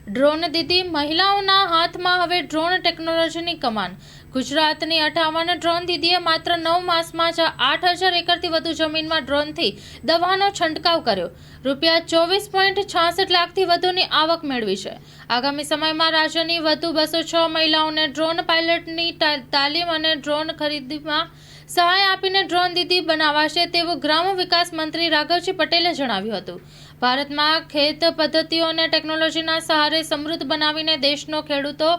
Drone દીદી મહિલાઓના હાથમાં હવે ડ્રોન ટેકનોલોજીની કમાન। ગુજરાતની 58 ડ્રોન દીદીએ માત્ર 9 માસમાં જ 8000 એકરથી વધુ જમીનમાં ડ્રોનથી દવાનો છંટકાવ કર્યો। રૂપિયા 24.66 લાખથી વધુની આવક મેળવી છે। આગામી સમયમાં રાજ્યની વધુ 206 મહિલાઓને ડ્રોન પાયલટની તાલીમ અને ડ્રોન ખરીદીમાં સહાય આપીને ડ્રોન દીદી બનાવાશે તેવું ગ્રામ વિકાસ મંત્રી રાઘવજી પટેલે જણાવ્યું હતું। ભારતમાં ખેત પદ્ધતિઓ અને ટેકનોલોજીના સહારે સમૃદ્ધ બનાવીને દેશનો ખેડૂતો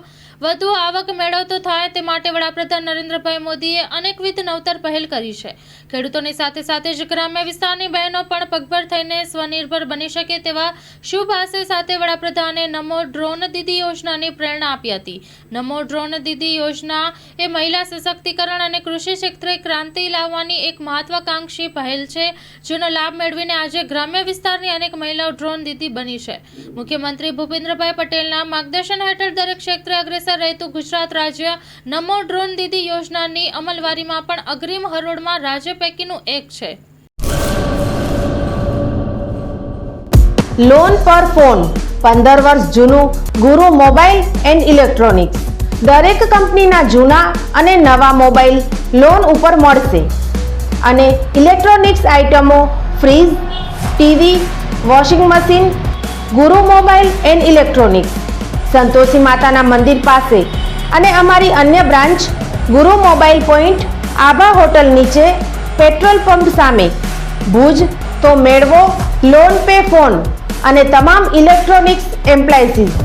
વધુ આવક મેળવતો થાય તે માટે વડાપ્રધાન નરેન્દ્રભાઈ મોદીએ અનેકવિધ નવતર પહેલ કરી છે। ખેડૂતોની સાથે સાથે જ ગ્રામ્ય વિસ્તારની બહેનો પણ પગભર થઈને સ્વનિર્ભર બની શકે તેવા શુભ આશય સાથે વડાપ્રધાને નમો ડ્રોન દીદી યોજનાની પ્રેરણા આપી હતી। નમો ડ્રોન દીદી યોજના એ મહિલા સશક્તિકરણ અને કૃષિ ક્ષેત્રે ક્રાંતિ લાવવાની એક મહત્વાકાંક્ષી પહેલ છે, જેનો લાભ મેળવીને આજે ગ્રામ્ય વિસ્તારની અનેક મહિલાઓ ડ્રોન દીદી બની છે। મુખ્યમંત્રી ભૂપેન્દ્રભાઈ પટેલના માર્ગદર્શન હેઠળ દરેક ક્ષેત્રે અગ્રેસર રહેતું ગુજરાત રાજ્ય નમો ડ્રોન દીદી યોજનાની અમલવારીમાં પણ અગ્રીમ હરોળમાં રાજ્ય પૈકીનું એક છે। લોન પર ફોન 15 વર્ષ જૂનું ગુરુ મોબાઈલ એન્ડ ઇલેક્ટ્રોનિક્સ। દરેક કંપનીના જૂના અને નવા મોબાઈલ લોન ઉપર મળશે અને ઇલેક્ટ્રોનિક્સ આઇટમો ફ્રીજ, ટીવી, વોશિંગ મશીન। ગુરુ મોબાઈલ એન્ડ ઇલેક્ટ્રોનિક્સ સંતોષી માતાના મંદિર પાસે અને અમારી અન્ય બ્રાન્ચ ગુરુ મોબાઈલ પોઈન્ટ આભા હોટલ નીચે પેટ્રોલ પંપ સામે ભુજ। તો મેળવો લોન પે ફોન અને તમામ ઇલેક્ટ્રોનિક્સ એપ્લાયન્સીસ।